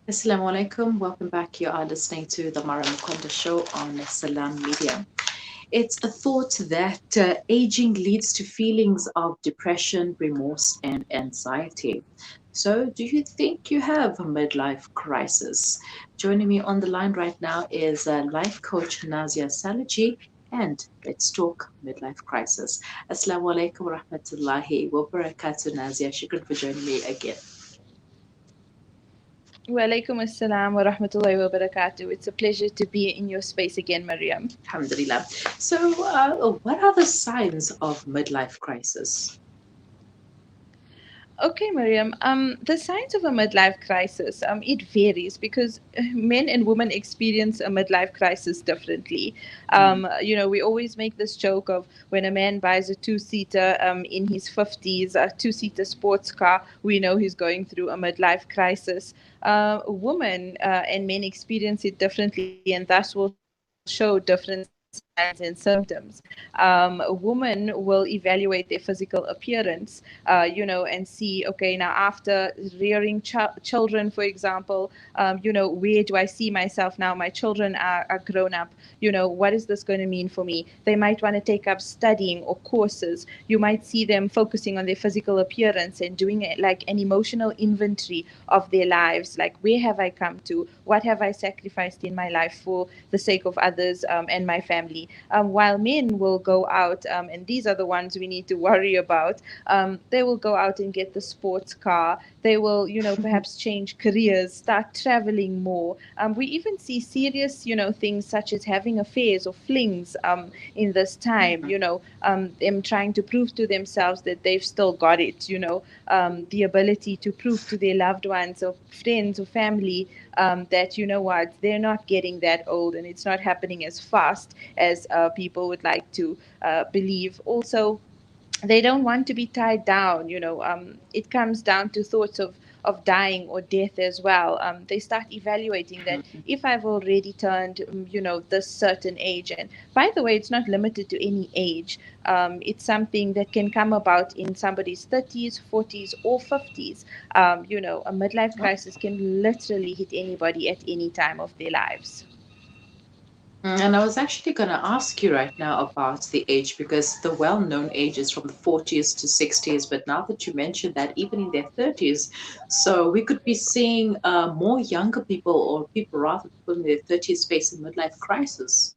Assalamu alaikum. Welcome back. You are listening to the Mara Mukonda show on Salam Media. It's a thought that aging leads to feelings of depression, remorse, and anxiety. So, do you think you have a midlife crisis? Joining me on the line right now is life coach Nazia Salaji, and let's talk midlife crisis. Assalamu alaikum wa rahmatullahi wa barakatuh, Nazia. Shukran for joining me again. Walaikum assalam wa rahmatullahi wa barakatuh. It's a pleasure to be in your space again, Mariam. Alhamdulillah. So, what are the signs of midlife crisis? Okay, Mariam. The signs of a midlife crisis, it varies because men and women experience a midlife crisis differently. We always make this joke of when a man buys a two-seater in his 50s, a two-seater sports car, we know he's going through a midlife crisis. Women and men experience it differently, and thus will show different signs and symptoms. A woman will evaluate their physical appearance, and see, okay, now after rearing children, for example, where do I see myself now? My children are grown up. What is this going to mean for me? They might want to take up studying or courses. You might see them focusing on their physical appearance and doing it like an emotional inventory of their lives. Like, where have I come to? What have I sacrificed in my life for the sake of others and my family? While men will go out, and these are the ones we need to worry about, they will go out and get the sports car. They will, perhaps change careers, start traveling more. We even see serious, things such as having affairs or flings in this time, them trying to prove to themselves that they've still got it, the ability to prove to their loved ones or friends or family that, what, they're not getting that old and it's not happening as fast as people would like to believe. Also, they don't want to be tied down. It comes down to thoughts of dying or death as well. They start evaluating that if I've already turned, this certain age, and by the way, it's not limited to any age. It's something that can come about in somebody's 30s, 40s, or 50s. A midlife crisis can literally hit anybody at any time of their lives. And I was actually going to ask you right now about the age because the well known age is from the 40s to 60s. But now that you mentioned that, even in their 30s, so we could be seeing more younger people or people rather people in their 30s facing midlife crisis.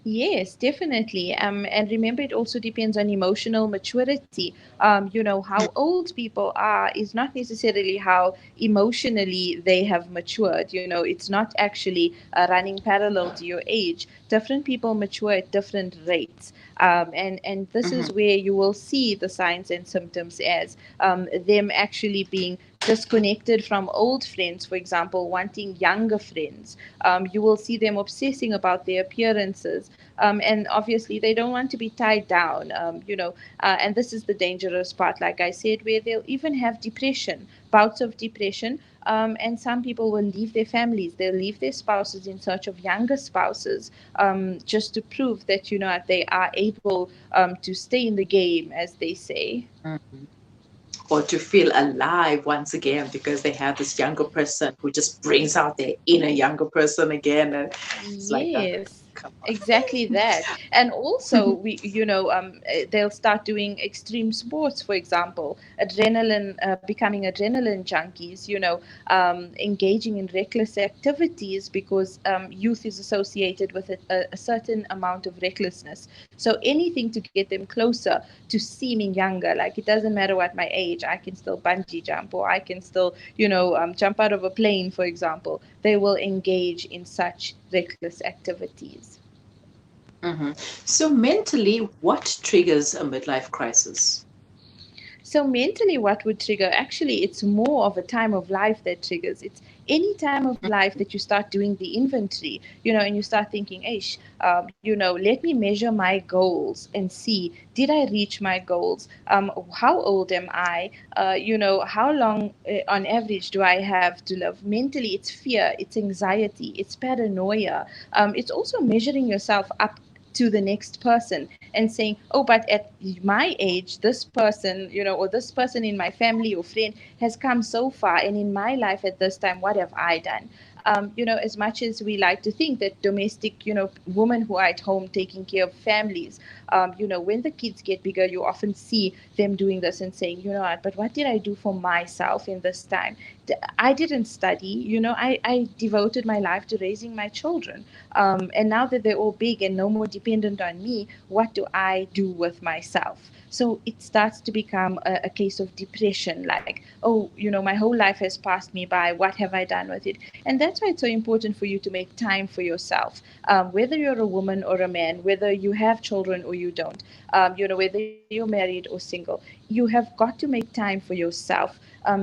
Yes, definitely. And remember, it also depends on emotional maturity. How old people are is not necessarily how emotionally they have matured. It's not actually running parallel to your age. Different people mature at different rates. And this Hmm. is where you will see the signs and symptoms as them actually being disconnected from old friends, for example, wanting younger friends. You will see them obsessing about their appearances. And obviously, they don't want to be tied down, and this is the dangerous part, like I said, where they'll even have depression, bouts of depression. And some people will leave their families, they'll leave their spouses in search of younger spouses, just to prove that, they are able to stay in the game, as they say. Or to feel alive once again because they have this younger person who just brings out their inner younger person again. And it's like, Yes, come exactly that. And also, they'll start doing extreme sports, for example, becoming adrenaline junkies, engaging in reckless activities because youth is associated with a certain amount of recklessness. So anything to get them closer to seeming younger, like it doesn't matter what my age, I can still bungee jump or I can still, jump out of a plane, for example. They will engage in such reckless activities. on. So, mentally, what triggers a midlife crisis? So mentally, what would trigger? Actually, it's more of a time of life that triggers. It's any time of life that you start doing the inventory, and you start thinking, "Ish, let me measure my goals and see did I reach my goals? How old am I? How long on average do I have to live?" Mentally, it's fear, it's anxiety, it's paranoia. It's also measuring yourself up. to the next person and saying, oh, but at my age, this person, or this person in my family or friend has come so far, and in my life at this time, what have I done? As much as we like to think that domestic, women who are at home taking care of families, when the kids get bigger, you often see them doing this and saying, but what did I do for myself in this time? I didn't study, I devoted my life to raising my children. And now that they're all big and no more dependent on me, what do I do with myself? So it starts to become a case of depression, like, oh, my whole life has passed me by. What have I done with it? And that's why it's so important for you to make time for yourself, whether you're a woman or a man, whether you have children or you don't, whether you're married or single. You have got to make time for yourself.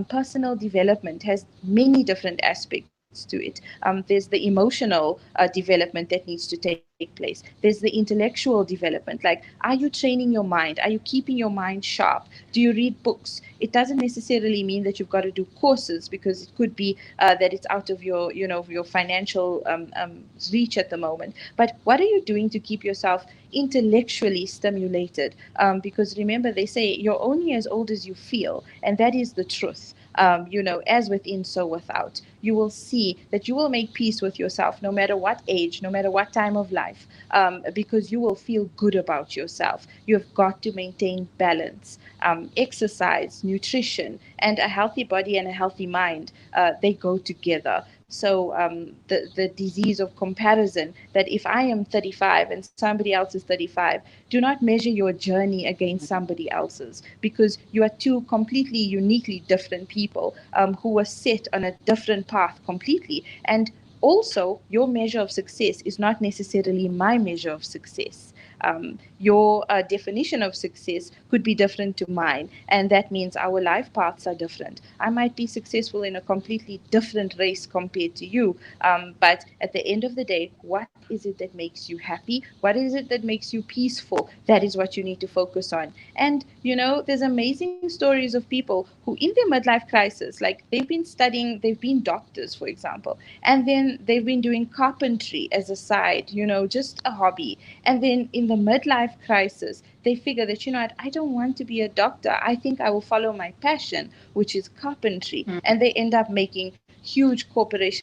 Personal development has many different aspects to it. There's the emotional development that needs to take place. There's the intellectual development. Like, are you training your mind? Are you keeping your mind sharp? Do you read books? It doesn't necessarily mean that you've got to do courses, because it could be that it's out of your financial reach at the moment. But what are you doing to keep yourself intellectually stimulated? Because remember, they say you're only as old as you feel, and that is the truth. As within, so without. You will see that you will make peace with yourself no matter what age, no matter what time of life, because you will feel good about yourself. You have got to maintain balance. Exercise, nutrition, and a healthy body and a healthy mind, they go together. So the disease of comparison, that if I am 35 and somebody else is 35, do not measure your journey against somebody else's, because you are two completely uniquely different people who were set on a different path completely. And also, your measure of success is not necessarily my measure of success. Your definition of success could be different to mine, and that means our life paths are different. I might be successful in a completely different race compared to you, but at the end of the day, what is it that makes you happy? What is it that makes you peaceful? That is what you need to focus on. And there's amazing stories of people who, in their midlife crisis, like they've been studying, they've been doctors, for example, and then they've been doing carpentry as a side, just a hobby. And then in the midlife crisis, they figure that, what, I don't want to be a doctor. I think I will follow my passion, which is carpentry. And they end up making huge corporations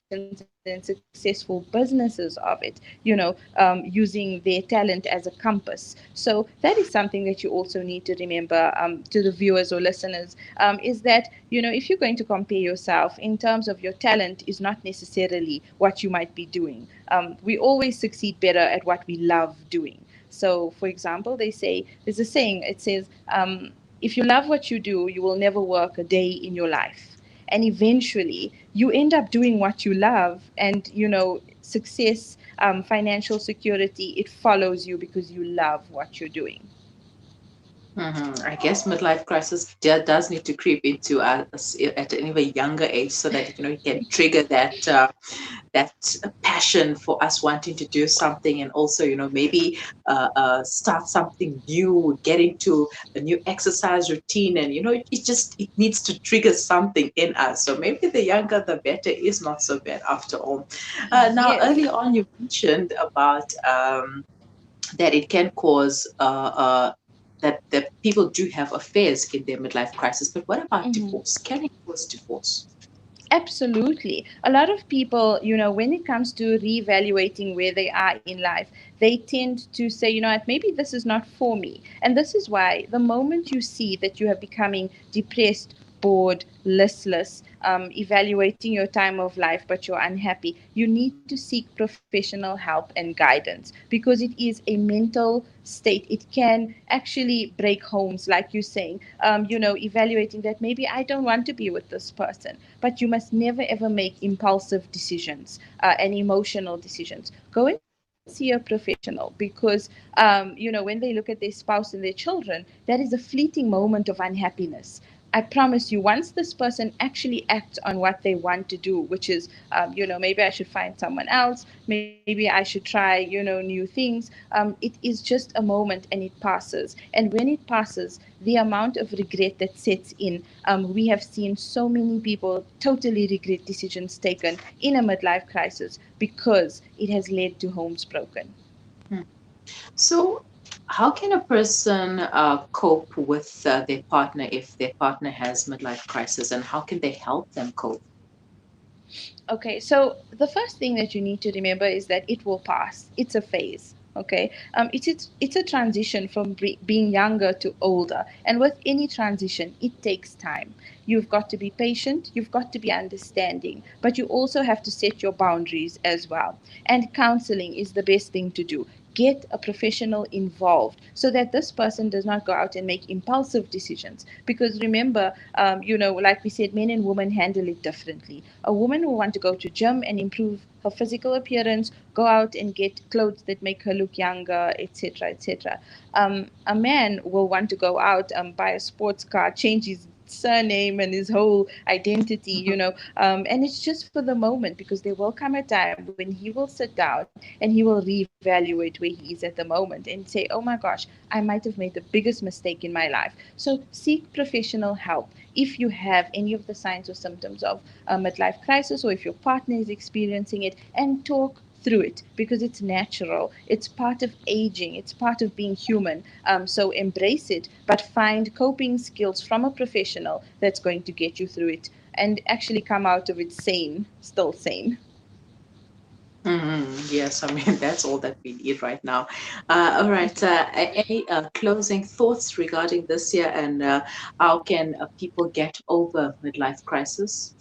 and successful businesses of it, using their talent as a compass. So that is something that you also need to remember, to the viewers or listeners, is that, if you're going to compare yourself in terms of your talent is not necessarily what you might be doing. We always succeed better at what we love doing. So, for example, they say, there's a saying, it says, if you love what you do, you will never work a day in your life. And eventually, you end up doing what you love, and, success, financial security, it follows you because you love what you're doing. I guess midlife crisis does need to creep into us at an even younger age, so that you can trigger that passion for us wanting to do something, and also maybe start something new, get into a new exercise routine, and it needs to trigger something in us. So maybe the younger the better is not so bad after all. Now, Yes. early on you mentioned about that it can cause that people do have affairs in their midlife crisis. But what about Mhm. divorce? Can it cause divorce? Absolutely. A lot of people, when it comes to reevaluating where they are in life, they tend to say, what, maybe this is not for me. And this is why the moment you see that you are becoming depressed, bored, listless, evaluating your time of life, but you're unhappy, you need to seek professional help and guidance, because it is a mental state. It can actually break homes, like you're saying, evaluating that maybe I don't want to be with this person. But you must never ever make impulsive decisions and emotional decisions. Go and see a professional, because when they look at their spouse and their children, that is a fleeting moment of unhappiness. I promise you, once this person actually acts on what they want to do, which is, maybe I should find someone else, maybe I should try, new things, it is just a moment and it passes. And when it passes, the amount of regret that sets in, we have seen so many people totally regret decisions taken in a midlife crisis because it has led to homes broken. So, how can a person cope with their partner if their partner has midlife crisis, and how can they help them cope? Okay, so the first thing that you need to remember is that it will pass. It's a phase. Okay, it's a transition from being younger to older, and with any transition, it takes time. You've got to be patient. You've got to be understanding, but you also have to set your boundaries as well. And counseling is the best thing to do. Get a professional involved so that this person does not go out and make impulsive decisions. Because remember, like we said, men and women handle it differently. A woman will want to go to gym and improve her physical appearance, go out and get clothes that make her look younger, etc., etc. A man will want to go out and buy a sports car, change his surname and his whole identity, and it's just for the moment, because there will come a time when he will sit down and he will reevaluate where he is at the moment and say, oh my gosh, I might have made the biggest mistake in my life. So seek professional help if you have any of the signs or symptoms of a midlife crisis, or if your partner is experiencing it, and talk through it, because it's natural. It's part of aging. It's part of being human. So embrace it, but find coping skills from a professional that's going to get you through it and actually come out of it sane, still sane. Yes, I mean, that's all that we need right now. All right. Any closing thoughts regarding this year, and how can people get over midlife crisis?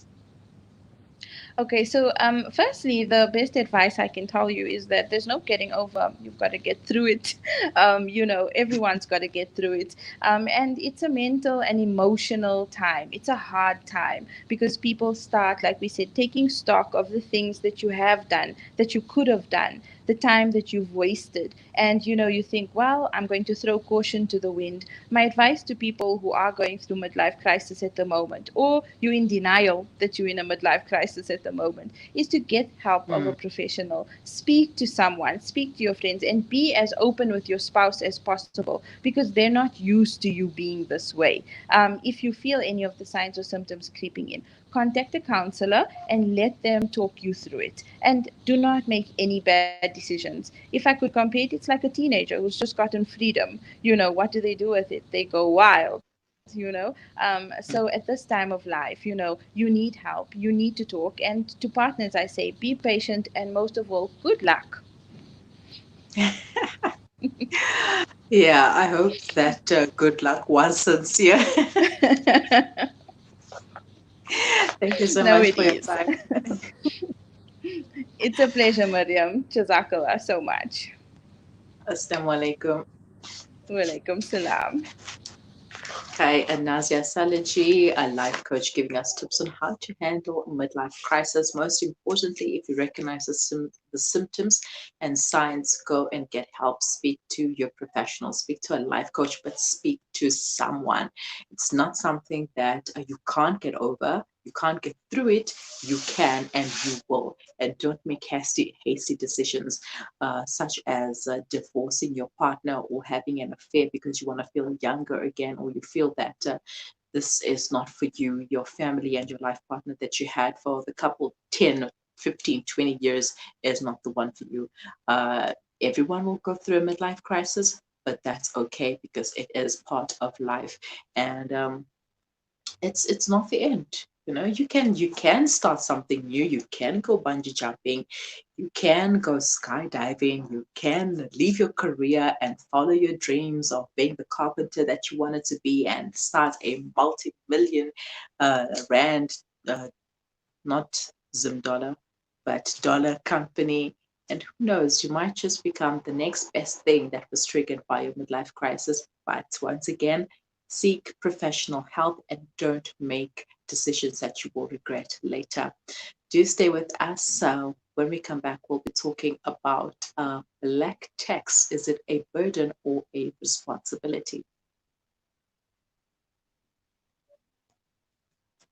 Okay, so firstly, the best advice I can tell you is that there's no getting over. You've got to get through it. Everyone's got to get through it. And it's a mental and emotional time. It's a hard time because people start, like we said, taking stock of the things that you have done, that you could have done, the time that you've wasted. And you think, well, I'm going to throw caution to the wind. My advice to people who are going through midlife crisis at the moment, or you're in denial that you're in a midlife crisis at the moment, is to get help of a Mm, professional. Speak to someone, speak to your friends, and be as open with your spouse as possible, because they're not used to you being this way. If you feel any of the signs or symptoms creeping in, contact a counselor and let them talk you through it. And do not make any bad decisions. If I could compare it, it's like a teenager who's just gotten freedom. What do they do with it? They go wild. So at this mm. time of life, you need help, you need to talk. And to partners, I say, be patient, and most of all, good luck. Yeah, I hope that good luck was sincere. Thank you so No, much it for your is. time. It's a pleasure, Mariam. Jazakallah so much. Assalamu alaikum. Walaikum salam. Okay, and Nazia Salinji, a life coach, giving us tips on how to handle a midlife crisis. Most importantly, if you recognize the symptoms and signs, go and get help. Speak to your professional, speak to a life coach, but speak to someone. It's not something that you can't get over. You can't get through it. You can and you will. And don't make hasty decisions, such as divorcing your partner or having an affair because you want to feel younger again, or you feel that this is not for you, your family and your life partner that you had for the couple 10, 15, 20 years is not the one for you. Uh, Everyone will go through a midlife crisis, but that's okay because it is part of life. And it's not the end. You can start something new. You can go bungee jumping, you can go skydiving, you can leave your career and follow your dreams of being the carpenter that you wanted to be and start a multi-million rand, uh, not Zim dollar, but dollar company. And who knows, you might just become the next best thing that was triggered by your midlife crisis. But once again, seek professional help and don't make decisions that you will regret later. Do stay with us. When we come back, we'll be talking about black tax. Is it a burden or a responsibility?